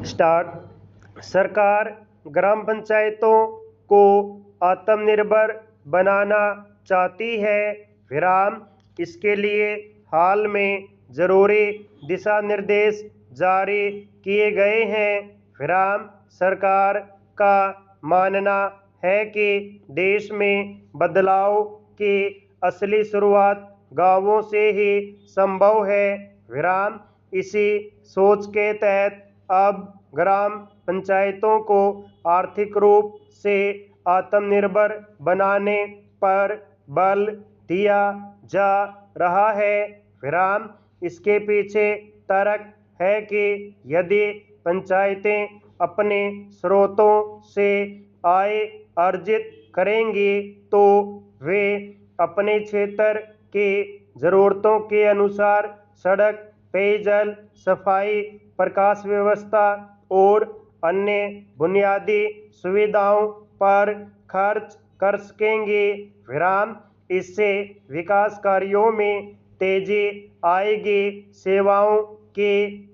Start. सरकार ग्राम पंचायतों को आत्मनिर्भर बनाना चाहती है। विराम। इसके लिए हाल में जरूरी दिशा निर्देश जारी किए गए हैं। विराम। सरकार का मानना है कि देश में बदलाव की असली शुरुआत गांवों से ही संभव है। विराम। इसी सोच के तहत अब ग्राम पंचायतों को आर्थिक रूप से आत्मनिर्भर बनाने पर बल दिया जा रहा है। विराम। इसके पीछे तर्क है कि यदि पंचायतें अपने स्रोतों से आय अर्जित करेंगी तो वे अपने क्षेत्र की जरूरतों के अनुसार सड़क, पेयजल, सफाई, प्रकाश व्यवस्था और अन्य बुनियादी सुविधाओं पर खर्च कर सकेंगे। विराम। इससे विकास कार्यों में तेजी आएगी, सेवाओं की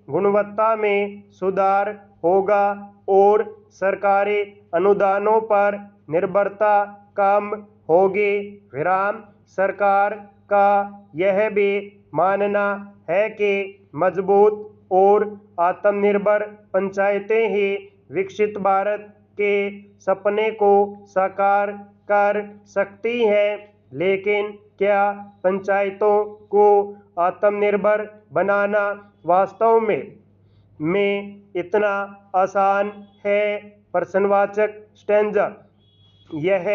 गुणवत्ता में सुधार होगा और सरकारी अनुदानों पर निर्भरता कम होगी। विराम। सरकार का यह भी मानना है कि मजबूत और आत्मनिर्भर पंचायतें ही विकसित भारत के सपने को साकार कर सकती हैं। लेकिन क्या पंचायतों को आत्मनिर्भर बनाना वास्तव में इतना आसान है? प्रश्नवाचक स्टैंजा। यह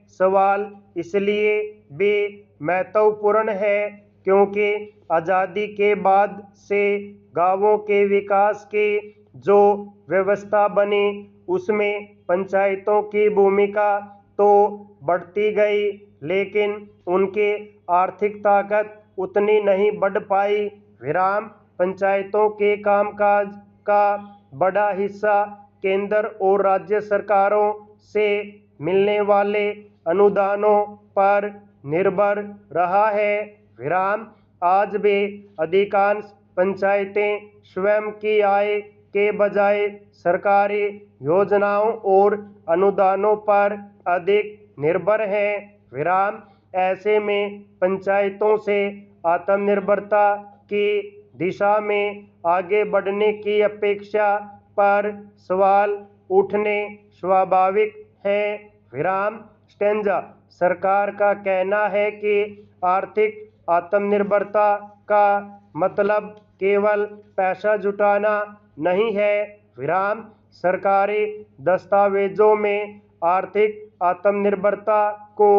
सवाल इसलिए भी महत्वपूर्ण है क्योंकि आज़ादी के बाद से गांवों के विकास की जो व्यवस्था बनी उसमें पंचायतों की भूमिका तो बढ़ती गई, लेकिन उनकी आर्थिक ताकत उतनी नहीं बढ़ पाई। विराम। पंचायतों के कामकाज का बड़ा हिस्सा केंद्र और राज्य सरकारों से मिलने वाले अनुदानों पर निर्भर रहा है। विराम। आज भी अधिकांश पंचायतें स्वयं की आय के बजाय सरकारी योजनाओं और अनुदानों पर अधिक निर्भर हैं। विराम। ऐसे में पंचायतों से आत्मनिर्भरता की दिशा में आगे बढ़ने की अपेक्षा पर सवाल उठने स्वाभाविक है। विराम। स्टैंजा। सरकार का कहना है कि आर्थिक आत्मनिर्भरता का मतलब केवल पैसा जुटाना नहीं है। विराम। सरकारी दस्तावेजों में आर्थिक आत्मनिर्भरता को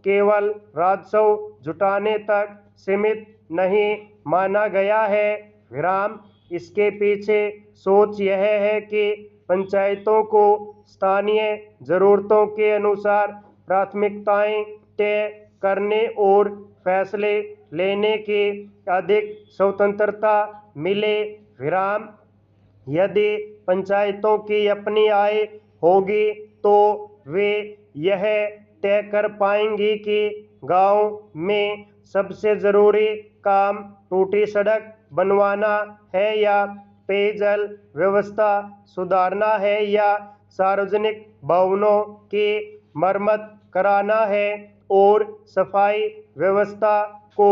केवल राजस्व जुटाने तक सीमित नहीं माना गया है। विराम। इसके पीछे सोच यह है कि पंचायतों को स्थानीय जरूरतों के अनुसार प्राथमिकताएं तय करने और फैसले लेने की अधिक स्वतंत्रता मिले। विराम। यदि पंचायतों की अपनी आय होगी तो वे यह तय कर पाएंगी कि गांव में सबसे जरूरी काम टूटी सड़क बनवाना है या पेयजल व्यवस्था सुधारना है या सार्वजनिक भवनों की मरम्मत कराना है और सफाई व्यवस्था को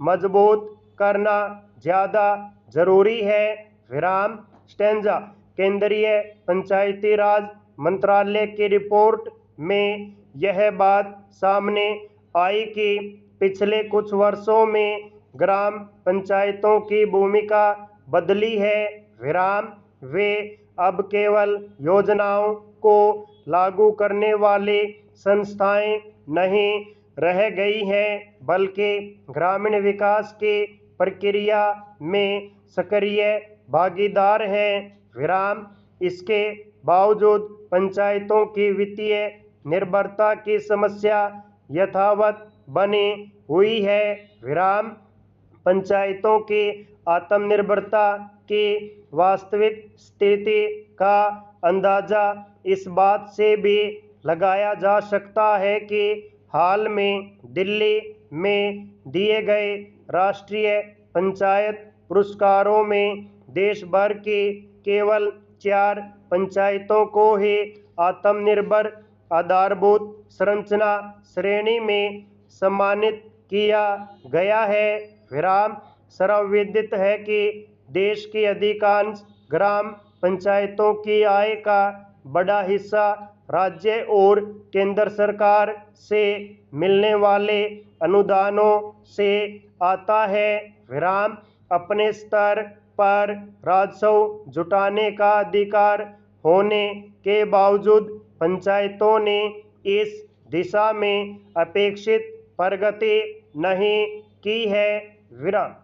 मजबूत करना ज़्यादा जरूरी है। विराम। स्टैंजा। केंद्रीय पंचायती राज मंत्रालय की रिपोर्ट में यह बात सामने आई कि पिछले कुछ वर्षों में ग्राम पंचायतों की भूमिका बदली है। विराम। वे अब केवल योजनाओं को लागू करने वाली संस्थाएं नहीं रह गई हैं, बल्कि ग्रामीण विकास की प्रक्रिया में सक्रिय भागीदार हैं। विराम। इसके बावजूद पंचायतों की वित्तीय निर्भरता की समस्या यथावत बनी हुई है। विराम। पंचायतों की आत्मनिर्भरता की वास्तविक स्थिति का अंदाजा इस बात से भी लगाया जा सकता है कि हाल में दिल्ली में दिए गए राष्ट्रीय पंचायत पुरस्कारों में देश भर की केवल 4 पंचायतों को ही आत्मनिर्भर आधारभूत संरचना श्रेणी में सम्मानित किया गया है। विराम सर्वविदित है कि देश की अधिकांश ग्राम पंचायतों की आय का बड़ा हिस्सा राज्य और केंद्र सरकार से मिलने वाले अनुदानों से आता है। विराम अपने स्तर पर राजस्व जुटाने का अधिकार होने के बावजूद पंचायतों ने इस दिशा में अपेक्षित प्रगति नहीं की है। विराम।